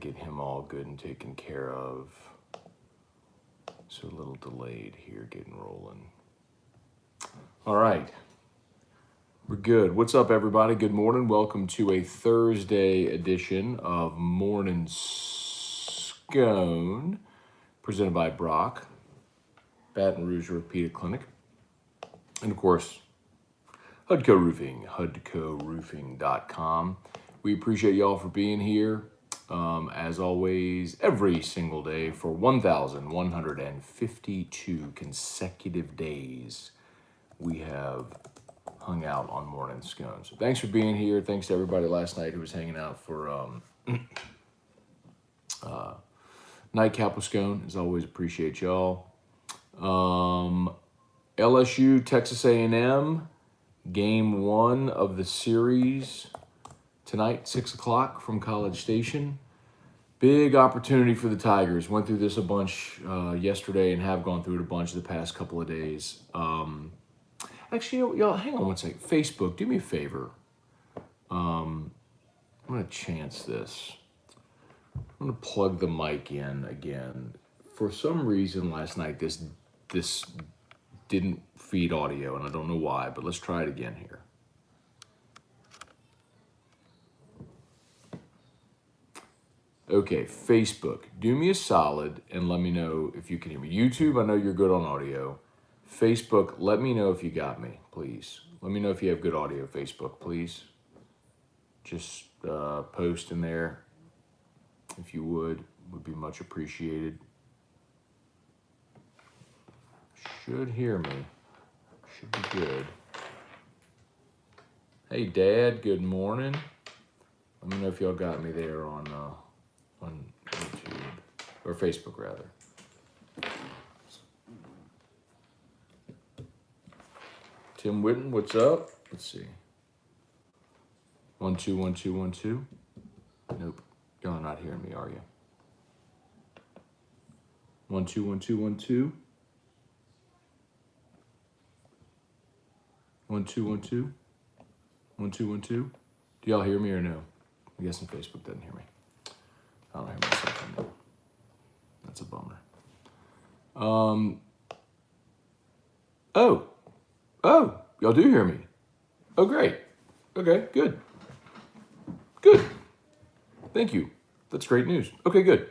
get him all good and taken care of. So a little delayed here, getting rolling. All right. We're good. What's up, everybody? Good morning. Welcome to a Thursday edition of Morning Scone, presented by Brock, Baton Rouge Orthopedic Clinic. And of course, Hudco Roofing, HudcoRoofing.com. We appreciate y'all for being here, as always, every single day for 1,152 consecutive days. We have hung out on Morning Scone. So thanks for being here. Thanks to everybody last night who was hanging out for Nightcap with Scone. As always, appreciate y'all. LSU, Texas A&M, game one of the series tonight, 6 o'clock from College Station. Big opportunity for the Tigers. Went through this a bunch yesterday and have gone through it a bunch the past couple of days. Actually, y'all, hang on one second. Facebook, do me a favor. I'm going to chance this. I'm going to plug the mic in again. For some reason last night, this didn't feed audio, and I don't know why, but let's try it again here. Okay, Facebook, do me a solid and let me know if you can hear me. YouTube, I know you're good on audio. Facebook, let me know if you got me, please. Let me know if you have good audio, Facebook, please. Just post in there, if you would be much appreciated. Should hear me. Should be good. Hey, Dad, good morning. Let me know if y'all got me there on YouTube, or Facebook, rather. Tim Whitten, what's up? Let's see. 1 2 1 2 1 2. Nope, y'all not hearing me, are you? 1 2 1 2 1 2. 1 2 1 2. 1 2 1 2. Do y'all hear me or no? I'm guessing Facebook doesn't hear me. I don't hear myself anymore. That's a bummer. Oh, y'all do hear me. Oh, great. Okay, good. Good. Thank you. That's great news. Okay, good.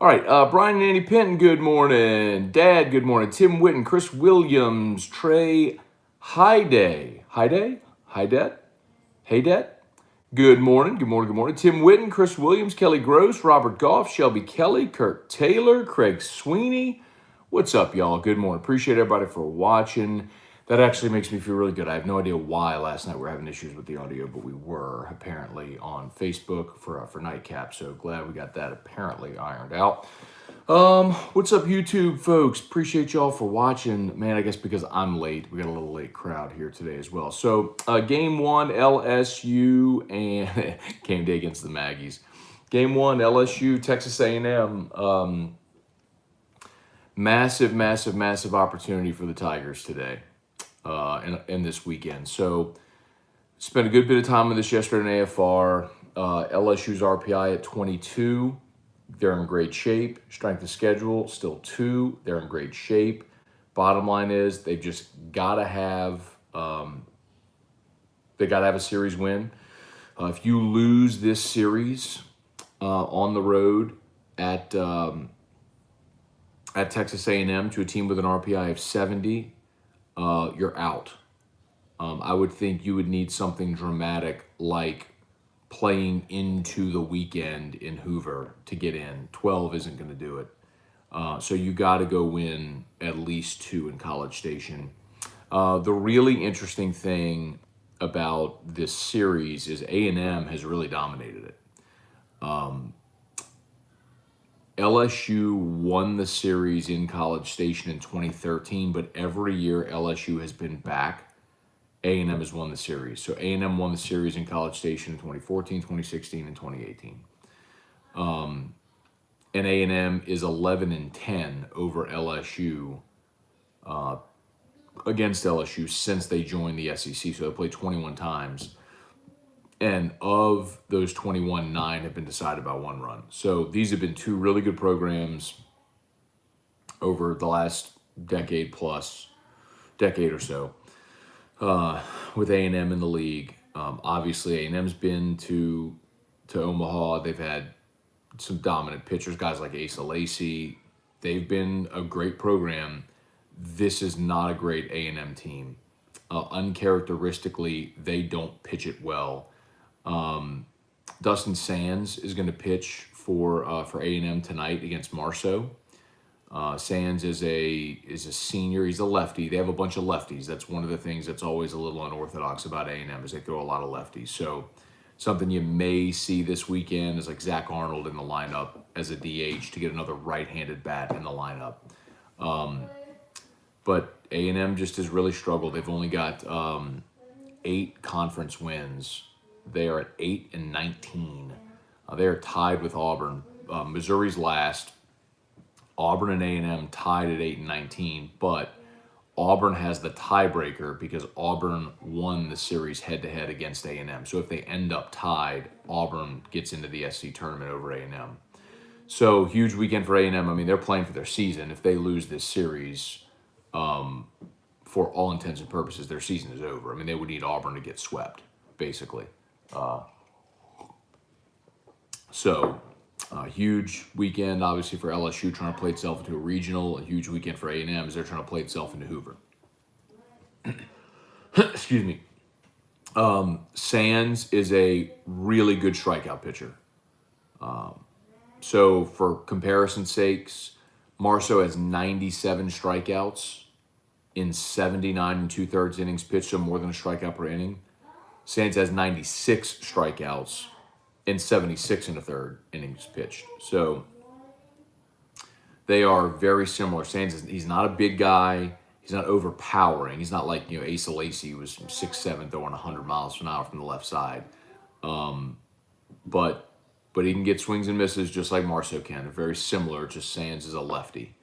All right, Brian and Andy Penton, good morning. Dad, good morning. Tim Whitten, Chris Williams, Trey Haydet. Good morning, good morning, good morning. Tim Whitten, Chris Williams, Kelly Gross, Robert Goff, Shelby Kelly, Kirk Taylor, Craig Sweeney. What's up, y'all? Good morning. Appreciate everybody for watching. That actually makes me feel really good. I have no idea why last night we were having issues with the audio, but we were apparently on Facebook for Nightcap. So glad we got that apparently ironed out. What's up, YouTube folks? Appreciate y'all for watching. Man, I guess because I'm late, we got a little late crowd here today as well. So game one, LSU and game day against the Maggies. Game one, LSU, Texas A&M. Massive opportunity for the Tigers today and this weekend. So spent a good bit of time with this yesterday in AFR. LSU's RPI at 22. They're in great shape. Strength of schedule, still 2. They're in great shape. Bottom line is they've just got to have a series win. If you lose this series on the road at Texas A&M to a team with an RPI of 70, you're out. I would think you would need something dramatic like playing into the weekend in Hoover to get in. 12 isn't going to do it. So you got to go win at least 2 in College Station. The really interesting thing about this series is A&M has really dominated it. LSU won the series in College Station in 2013, but every year LSU has been back, A&M has won the series. So A&M won the series in College Station in 2014, 2016, and 2018. And A&M is 11-10 over LSU against LSU since they joined the SEC. So they played 21 times. And of those 21, 9 have been decided by one run. So these have been two really good programs over the last decade or so, with A&M in the league. Obviously, A&M's been to Omaha. They've had some dominant pitchers, guys like Asa Lacy. They've been a great program. This is not a great A&M team. Uncharacteristically, they don't pitch it well. Dustin Sands is going to pitch for A&M tonight against Marceau. Sands is a senior. He's a lefty. They have a bunch of lefties. That's one of the things that's always a little unorthodox about A&M is they throw a lot of lefties. So something you may see this weekend is like Zach Arnold in the lineup as a DH to get another right-handed bat in the lineup. But A&M just has really struggled. They've only got 8 conference wins. They are at 8-19. They are tied with Auburn. Missouri's last. Auburn and A&M tied at 8-19, but Auburn has the tiebreaker because Auburn won the series head-to-head against A&M. So if they end up tied, Auburn gets into the SC tournament over A&M. So huge weekend for A&M. I mean, they're playing for their season. If they lose this series, for all intents and purposes, their season is over. I mean, they would need Auburn to get swept, basically. Huge weekend, obviously, for LSU trying to play itself into a regional. A huge weekend for A&M as they're trying to play itself into Hoover. Excuse me. Sands is a really good strikeout pitcher. So for comparison's sakes, Marceau has 97 strikeouts in 79 2/3 innings pitched, so more than a strikeout per inning. Sands has 96 strikeouts in 76 1/3 innings pitched. So they are very similar. Sands, he's not a big guy. He's not overpowering. He's not like, Asa Lacy, who was 6'7", throwing 100 miles an hour from the left side. But he can get swings and misses just like Marceau can. They're very similar, just Sands is a lefty.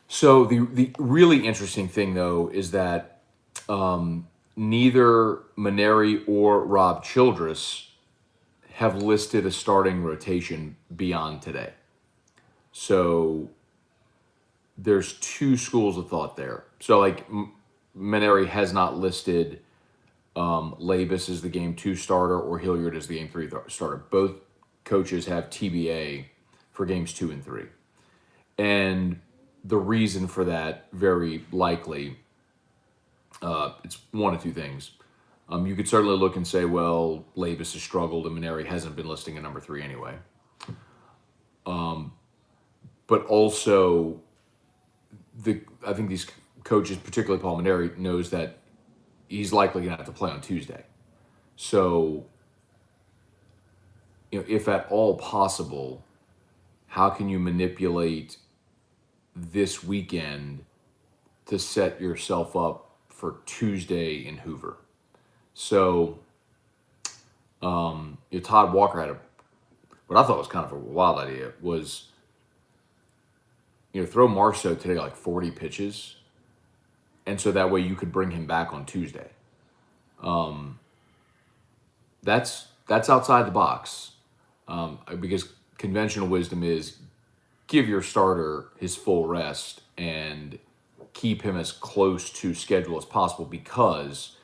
So the really interesting thing, though, is that neither Maneri or Rob Childress have listed a starting rotation beyond today. So there's two schools of thought there. So like Maneri has not listed Labus as the game 2 starter or Hilliard as the game 3 starter. Both coaches have TBA for games 2 and 3. And the reason for that, very likely, it's one of two things. You could certainly look and say, well, Labus has struggled and Maneri hasn't been listing a number 3 anyway. But also, I think these coaches, particularly Paul Maneri, knows that he's likely going to have to play on Tuesday. So, if at all possible, how can you manipulate this weekend to set yourself up for Tuesday in Hoover? So, Todd Walker had what I thought was kind of a wild idea was, throw Marceau today like 40 pitches, and so that way you could bring him back on Tuesday. That's outside the box, because conventional wisdom is give your starter his full rest and keep him as close to schedule as possible because,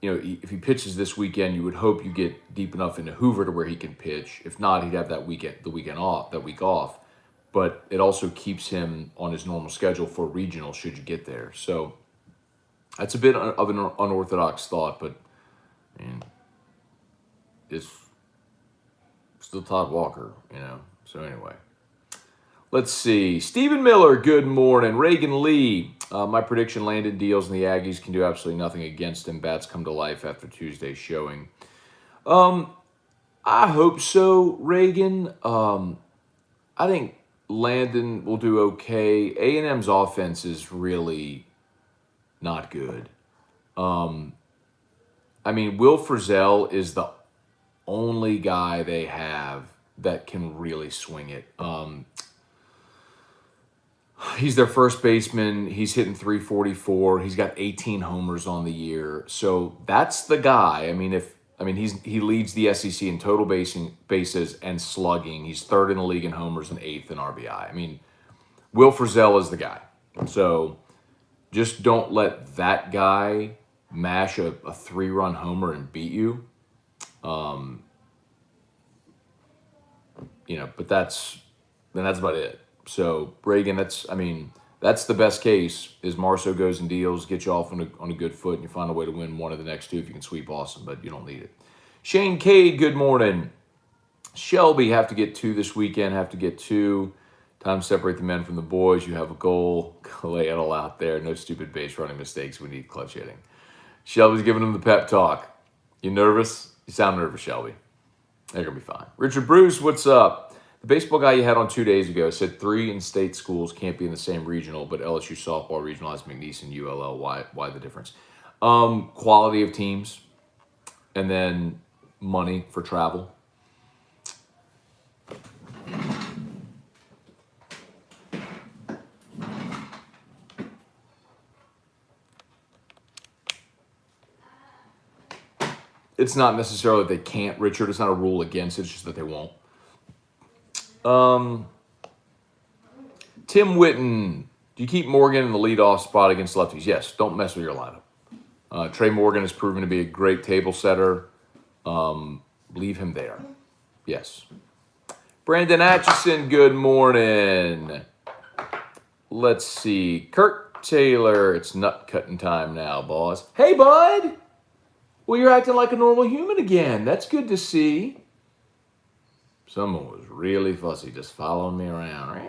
if he pitches this weekend, you would hope you get deep enough into Hoover to where he can pitch. If not, he'd have that week off. But it also keeps him on his normal schedule for regional should you get there. So that's a bit of an unorthodox thought, but it's still Todd Walker, So anyway, let's see. Stephen Miller, good morning. Reagan Lee, my prediction landed deals, and the Aggies can do absolutely nothing against them. Bats come to life after Tuesday's showing. I hope so, Reagan. I think Landon will do okay. A&M's offense is really not good. Will Frizzell is the only guy they have that can really swing it. He's their first baseman. He's hitting .344. He's got 18 homers on the year. So that's the guy. I mean, he leads the SEC in total bases and slugging. He's third in the league in homers and eighth in RBI. I mean, Will Frizzell is the guy. So just don't let that guy mash a 3-run homer and beat you. But that's about it. So Reagan, that's the best case is Marceau goes and deals, get you off on a good foot, and you find a way to win one of the next two. If you can sweep, awesome, but you don't need it. Shane Cade, good morning. Shelby, have to get 2 this weekend, Time to separate the men from the boys. You have a goal. Lay it all out there. No stupid base running mistakes. We need clutch hitting. Shelby's giving him the pep talk. You nervous? You sound nervous, Shelby. They're going to be fine. Richard Bruce, what's up? The baseball guy you had on 2 days ago said 3 in-state schools can't be in the same regional, but LSU softball regional has McNeese and ULL. Why the difference? Quality of teams, and then money for travel. It's not necessarily that they can't, Richard. It's not a rule against it. It's just that they won't. Tim Witten, do you keep Morgan in the leadoff spot against lefties? Yes. Don't mess with your lineup. Trey Morgan has proven to be a great table setter. Leave him there. Yes. Brandon Atchison, good morning. Let's see. Kirk Taylor, it's nut cutting time now, boss. Hey, bud. Well, you're acting like a normal human again. That's good to see. Someone was really fussy, just following me around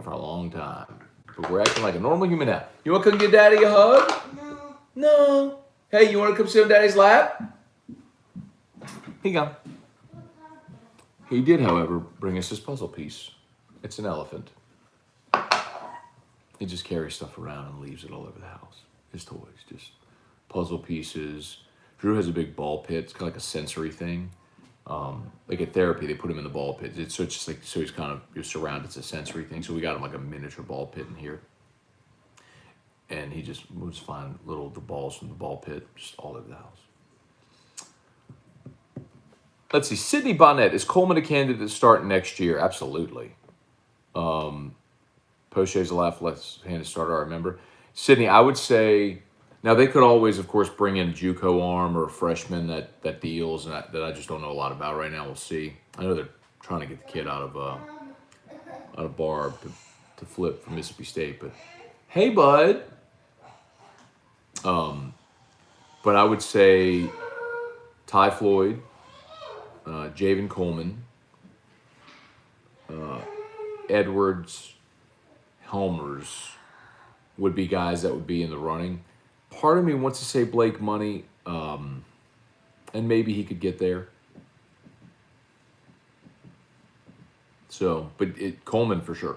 for a long time. But we're acting like a normal human now. You want to come give Daddy a hug? No. No. Hey, you want to come sit on Daddy's lap? Here you go. He did, however, bring us his puzzle piece. It's an elephant. He just carries stuff around and leaves it all over the house. His toys, just puzzle pieces. Drew has a big ball pit. It's kind of like a sensory thing. Like at therapy, they put him in the ball pit. So he's kind of you're surrounded. It's a sensory thing. So we got him like a miniature ball pit in here, and he just moves fine the balls from the ball pit just all over the house. Let's see. Sidney Bonnet, is Coleman a candidate to start next year? Absolutely. Poche's a left-handed starter. I remember. Sidney, I would say. Now, they could always, of course, bring in a JUCO arm or a freshman that deals, and that I just don't know a lot about right now. We'll see. I know they're trying to get the kid out of Barb to flip from Mississippi State. But, hey, bud. But I would say Ty Floyd, Javen Coleman, Edwards, Helmers would be guys that would be in the running. Part of me wants to say Blake Money, and maybe he could get there. So, but Coleman for sure.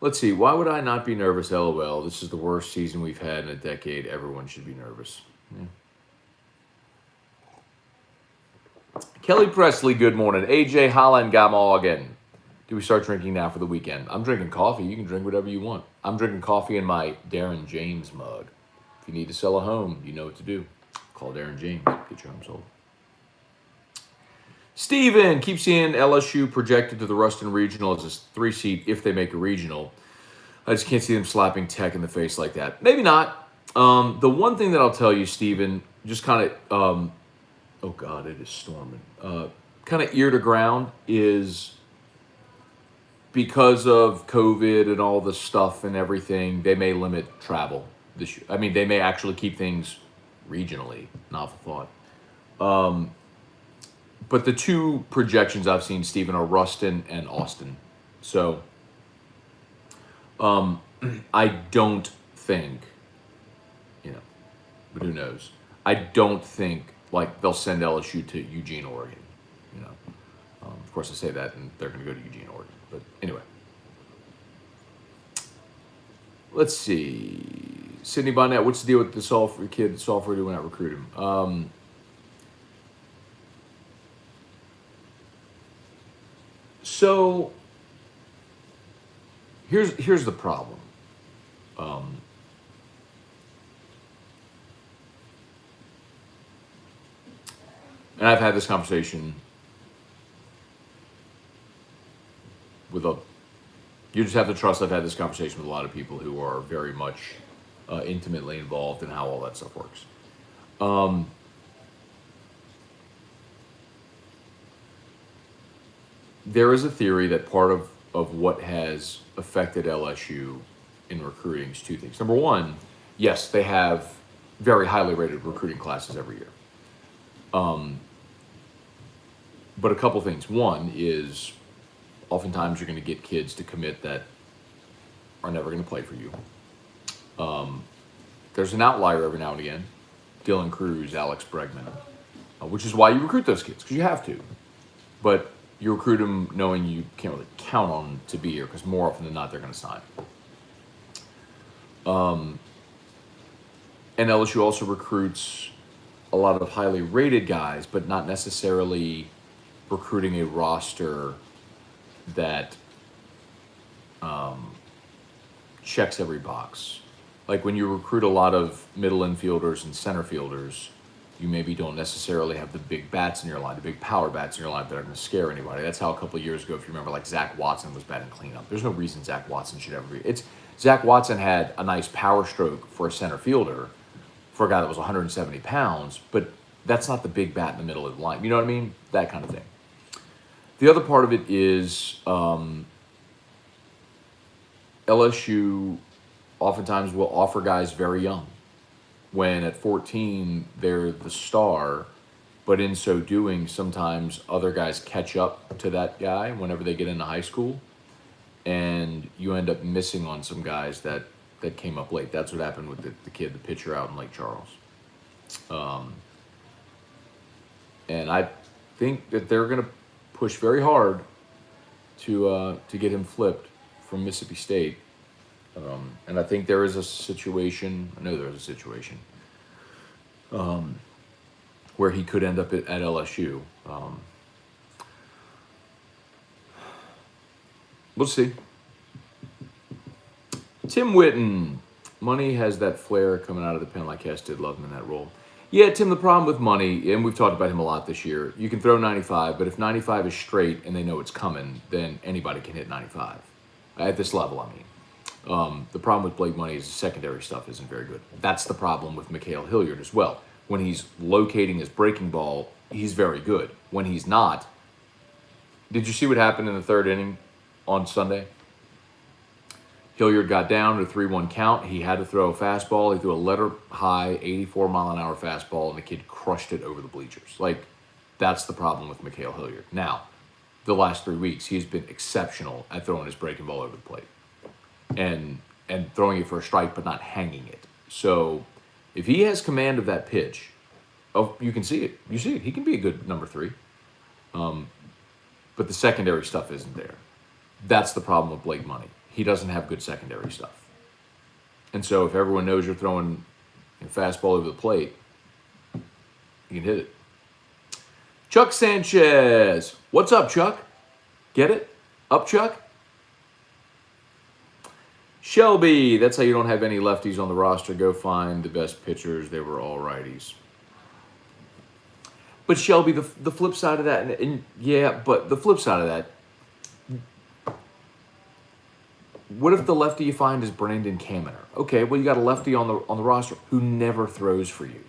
Let's see. Why would I not be nervous? LOL. This is the worst season we've had in a decade. Everyone should be nervous. Yeah. Kelly Presley, good morning. AJ Holland Gamorgan. Do we start drinking now for the weekend? I'm drinking coffee. You can drink whatever you want. I'm drinking coffee in my Darren James mug. If you need to sell a home, you know what to do. Call Darren James. Get your home sold. Steven, keep seeing LSU projected to the Ruston Regional as a 3 seed if they make a regional. I just can't see them slapping Tech in the face like that. Maybe not. The one thing that I'll tell you, Steven, just kind of, oh God, it is storming. Kind of ear to ground is because of COVID and all the stuff and everything, they may limit travel this year. I mean, they may actually keep things regionally. Novel thought. But the 2 projections I've seen, Stephen, are Ruston and Austin. So I don't think, but who knows? I don't think like they'll send LSU to Eugene, Oregon. Of course, I say that, and they're going to go to Eugene, Oregon. But anyway, let's see. Sidney Bonnet, what's the deal with the software kid? The software do not recruit him. So here's the problem. And I've had this conversation with you just have to trust I've had this conversation with a lot of people who are very much intimately involved in how all that stuff works. There is a theory that part of what has affected LSU in recruiting is two things. Number one, yes, they have very highly rated recruiting classes every year. But a couple things. One is oftentimes you're going to get kids to commit that are never going to play for you. There's an outlier every now and again, Dylan Cruz, Alex Bregman, which is why you recruit those kids, because you have to. But you recruit them knowing you can't really count on them to be here, because more often than not, they're going to sign. And LSU also recruits a lot of highly rated guys, but not necessarily recruiting a roster that checks every box. Like when you recruit a lot of middle infielders and center fielders, you maybe don't necessarily have the big bats in your line, the big power bats in your line that are going to scare anybody. That's how a couple of years ago, if you remember, like Zach Watson was batting cleanup. There's no reason Zach Watson should ever be. Zach Watson had a nice power stroke for a center fielder, for a guy that was 170 pounds, but that's not the big bat in the middle of the line. You know what I mean? That kind of thing. The other part of it is LSU oftentimes will offer guys very young, when at 14 they're the star, but in so doing, sometimes other guys catch up to that guy whenever they get into high school, and you end up missing on some guys that came up late. That's what happened with the kid, the pitcher out in Lake Charles. And I think that they're going to push very hard to get him flipped from Mississippi State. And I think there is a situation, I know there is a situation, where he could end up at LSU. We'll see. Tim Witten. Money has that flair coming out of the pen like Hess did. Love him in that role. Yeah, Tim, the problem with Money, and we've talked about him a lot this year, you can throw 95, but if 95 is straight and they know it's coming, then anybody can hit 95. At this level, I mean. The problem with Blake Money is the secondary stuff isn't very good. That's the problem with Mikhail Hilliard as well. When he's locating his breaking ball, he's very good. When he's not, did you see what happened in the third inning on Sunday? Hilliard got down to a 3-1 count. He had to throw a fastball. He threw a letter-high 84-mile-an-hour fastball, and the kid crushed it over the bleachers. Like, that's the problem with Mikhail Hilliard. Now, the last 3 weeks, he's been exceptional at throwing his breaking ball over the plate and throwing it for a strike but not hanging it. So if he has command of that pitch, you can see it. You see it. He can be a good number 3. But the secondary stuff isn't there. That's the problem with Blake Money. He doesn't have good secondary stuff. And so if everyone knows you're throwing a fastball over the plate, you can hit it. Chuck Sanchez. What's up, Chuck? Get it? Up, Chuck? Shelby. That's how you don't have any lefties on the roster. Go find the best pitchers. They were all righties. But Shelby, the flip side of that, and yeah, but the flip side of that, what if the lefty you find is Brandon Kaminer? Okay, well, you got a lefty on the roster who never throws for you.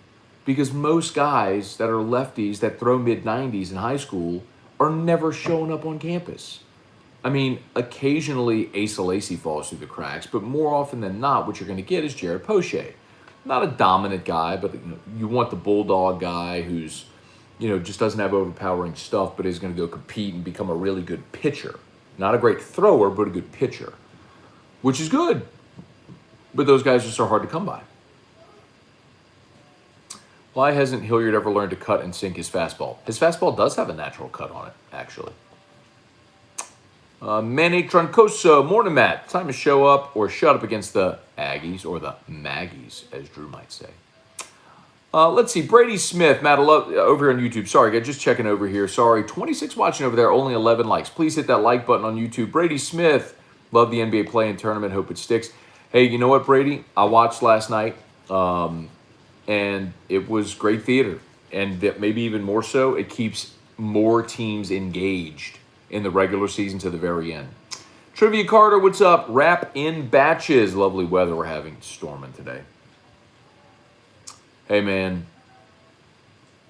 Because most guys that are lefties that throw mid-90s in high school are never showing up on campus. I mean, occasionally Asa Lacy falls through the cracks, but more often than not, what you're going to get is Jared Poche. Not a dominant guy, but you want the bulldog guy who's, just doesn't have overpowering stuff, but is going to go compete and become a really good pitcher. Not a great thrower, but a good pitcher. Which is good. But those guys just are hard to come by. Why hasn't Hilliard ever learned to cut and sink his fastball? His fastball does have a natural cut on it, actually. Manny Troncoso, morning, Matt. Time to show up or shut up against the Aggies, or the Maggies, as Drew might say. Let's see. Brady Smith, Matt, over here on YouTube. Sorry, guys, just checking over here. Sorry, 26 watching over there, only 11 likes. Please hit that like button on YouTube. Brady Smith. Love the NBA play-in tournament. Hope it sticks. Hey, you know what, Brady? I watched last night, and it was great theater. and that maybe even more so, it keeps more teams engaged in the regular season to the very end. Trivia Carter, what's up? Wrap in batches. Lovely weather we're having, storming today. Hey man,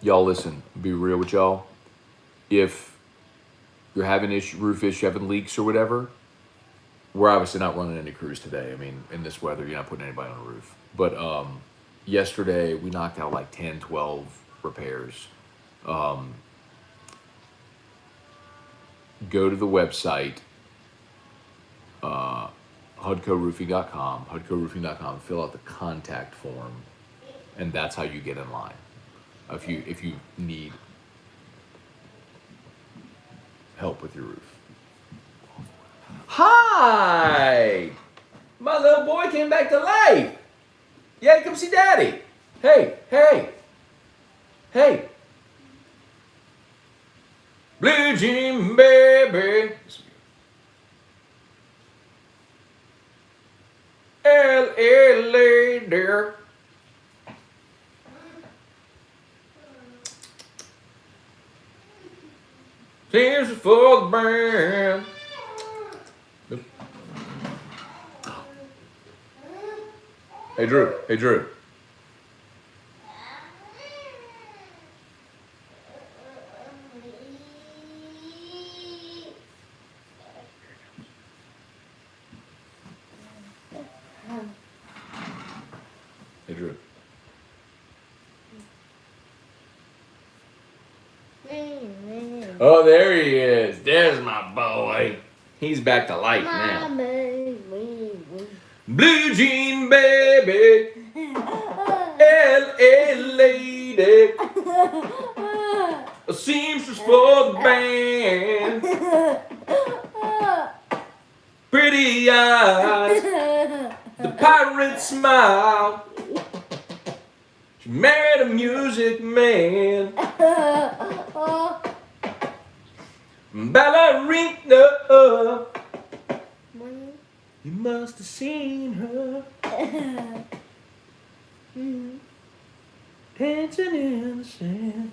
y'all listen, be real with y'all. If you're having roof issue, having leaks or whatever, we're obviously not running any crews today. I mean, in this weather, you're not putting anybody on the roof. But yesterday, we knocked out like 10, 12 repairs. Go to the website, hudcoroofing.com, fill out the contact form, and that's how you get in line. If you need help with your roof. Hi! My little boy came back to life. Yeah, come see Daddy. Hey. Blue Jean baby. L.A. lady. Tears for the band. Hey Drew. Oh, there he is. There's my boy. He's back to life now. Blue Jean baby. L.A. lady. A seamstress for the band. Pretty eyes. The pirate smile. She married a music man. Ballerina. You must have seen her dancing in the sand.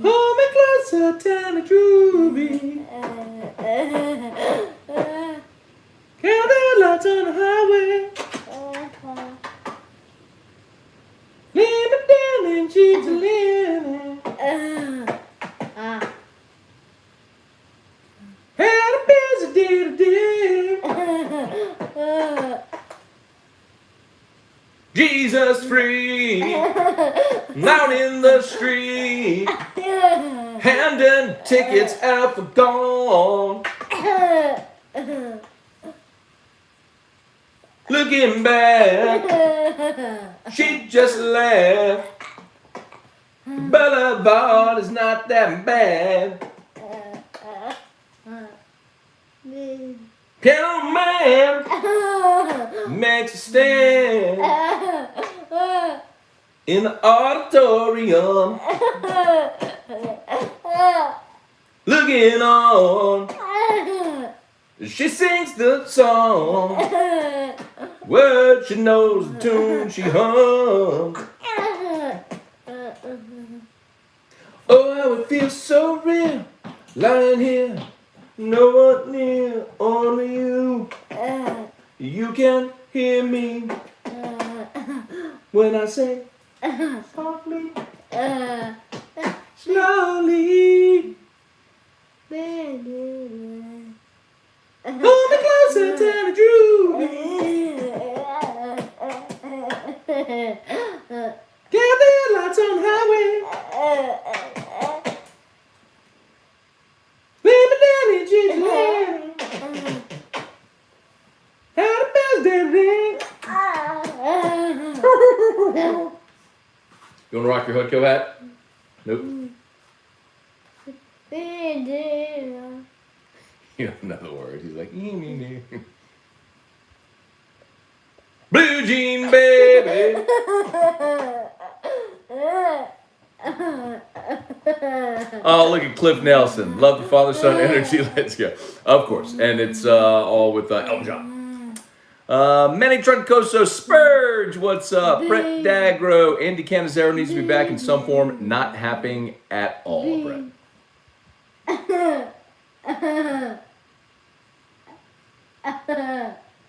Hold me closer, tell me groovy. Count the lights on the highway. Lay me down and she's living. Had a busy day today. Jesus free, out in the street, handing tickets out for gone. Looking back, she just laughed. Boulevard is not that bad. Piano man makes a stand in the auditorium, looking on. She sings the song, words she knows, the tune she hums. Oh, how it feels so real, lying here, no one near, only you. You can hear me when I say softly, slowly. Hold me closer, tell me true. Get the lights on the highway. Let me down in Jesus' name. Had a birthday ring. You want to rock your hood kill hat? Nope. You don't know the word. He's like, Blue Jean baby. Oh, look at Cliff Nelson. Love the father-son energy. Let's go. Of course. And it's all with Elton John. Manny Troncoso, Spurge, what's up? Brett Dagro, Andy Canizero needs to be back in some form. Not happening at all, Brett.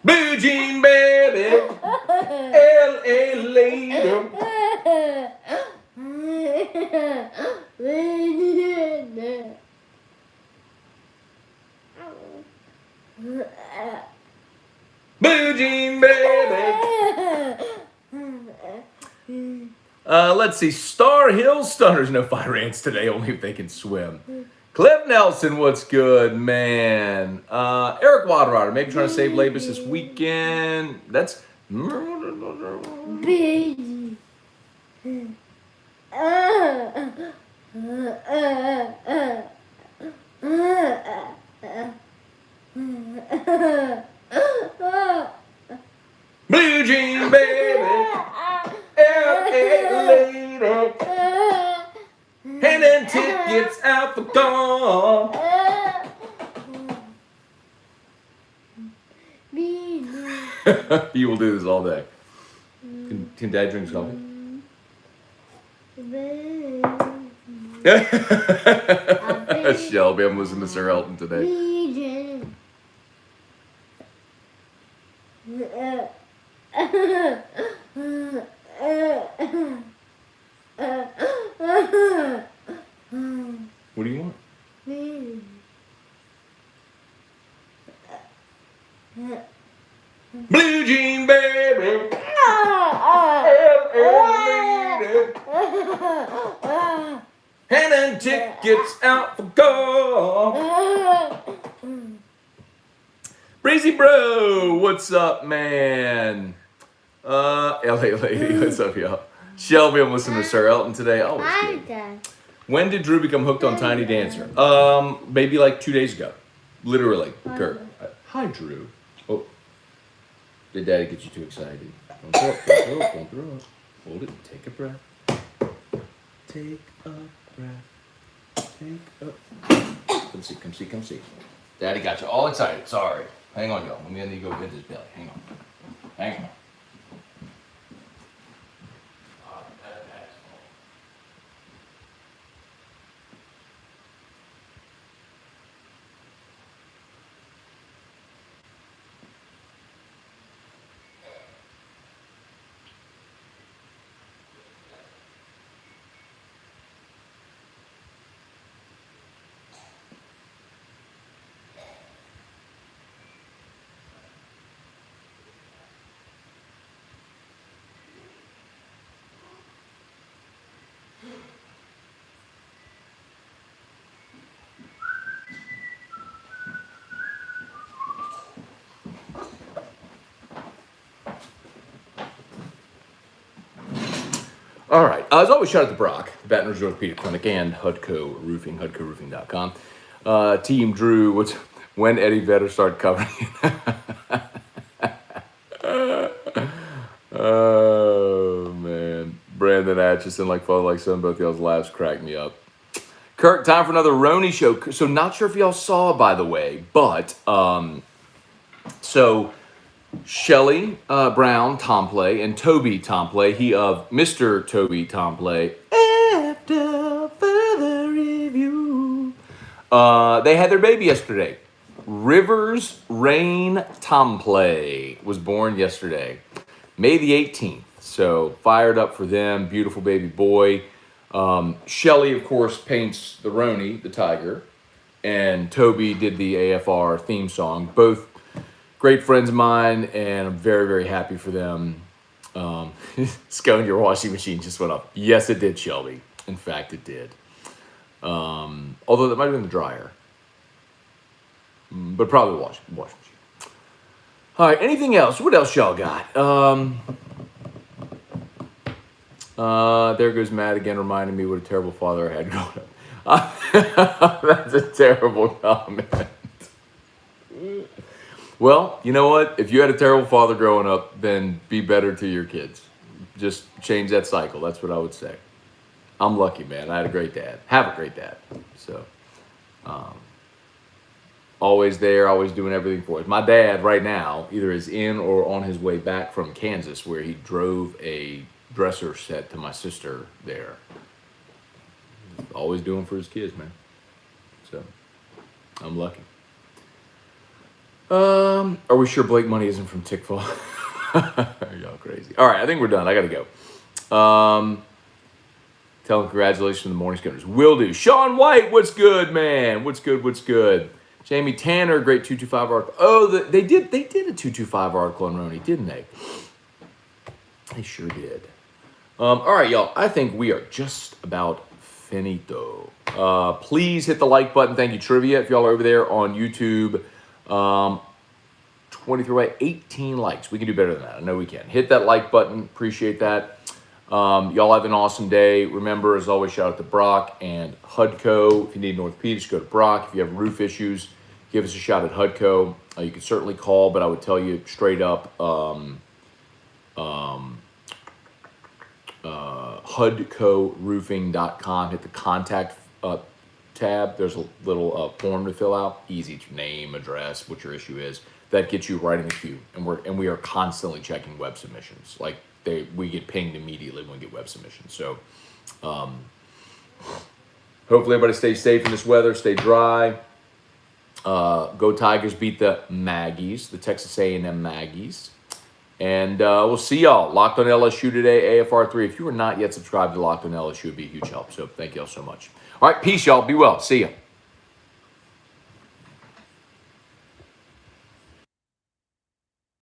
Blue Jean Baby, L.A. later. Blue Jean Baby. Let's see. Star Hill Stunners, no fire ants today, only if they can swim. Cliff Nelson, what's good, man? Eric Waterrider, maybe trying to save Labus this weekend. That's. Baby. Blue Jean Baby, L.A. later. Handing tickets out for gone. You will do this all day. Can Dad drink coffee? Shelby, I'm listening to Sir Elton today. What do you want? Blue Jean Baby, handing tickets out for golf. Breezy Bro, what's up, man? LA Lady, what's up, y'all? Shelby, I'm listening to Sir Elton today. Always good. When did Drew become hooked on Tiny Dancer? Maybe like 2 days ago. Literally, Kurt. Hi, Drew. Oh, did Daddy get you too excited? Don't throw it, don't throw it, don't throw it. Hold it, take a breath. Take a breath. Take a... Come see, come see. Daddy got you all excited, sorry. Hang on, y'all. Let me need to go get this belly. Hang on. Hang on. All right. As always, shout out to Brock, the Baton Rouge Orthopedic Clinic, and Hudco Roofing, HudcoRoofing.com. Team Drew, when Eddie Vedder started covering Oh, man. Brandon Atchison, like father, like son, both y'all's laughs cracked me up. Kirk, time for another Roni show. So not sure if y'all saw, by the way, but so Shelly Brown Tomplay and Toby Tomplay, he of Mr. Toby Tomplay, after further review, they had their baby yesterday. Rivers Rain Tomplay was born yesterday, May the 18th. So fired up for them, beautiful baby boy. Shelly, of course, paints the Roni, the tiger, and Toby did the AFR theme song. Both great friends of mine, and I'm very, very happy for them. Scone, your washing machine just went up. Yes, it did, Shelby. In fact, it did. Although that might have been the dryer. But probably the washing machine. All right, anything else? What else y'all got? There goes Matt again, reminding me what a terrible father I had growing up. That's a terrible comment. Well, you know what? If you had a terrible father growing up, then be better to your kids. Just change that cycle. That's what I would say. I'm lucky, man. I had a great dad. Have a great dad. So, always there, always doing everything for us. My dad right now either is in or on his way back from Kansas, where he drove a dresser set to my sister there. Always doing for his kids, man. So I'm lucky. Are we sure Blake Money isn't from Tickfall? Y'all crazy. All right, I think we're done. I gotta go. Tell him congratulations on the Morning Schooners. Will do. Sean White, what's good, man? What's good? What's good? Jamie Tanner, great 225 article. Oh, they did a 225 article on Roni, didn't they? They sure did. All right, y'all. I think we are just about finito. Please hit the like button. Thank you, Trivia. If y'all are over there on YouTube, 18 likes. We can do better than that. I know we can. Hit that like button. Appreciate that. Y'all have an awesome day. Remember, as always, shout out to Brock and Hudco. If you need an orthopedist, go to Brock. If you have roof issues, give us a shout at Hudco. You can certainly call, but I would tell you straight up, HudcoRoofing.com. Hit the contact tab. There's a little form to fill out. Easy. It's your name, address, what your issue is. That gets you right in the queue. And we are constantly checking web submissions. Like we get pinged immediately when we get web submissions. So hopefully everybody stays safe in this weather. Stay dry. Go Tigers, beat the Maggies, the Texas A&M Maggies. And we'll see y'all. Locked on LSU today, AFR3. If you are not yet subscribed to Locked on LSU, it'd be a huge help. So thank y'all so much. All right, peace, y'all. Be well. See ya.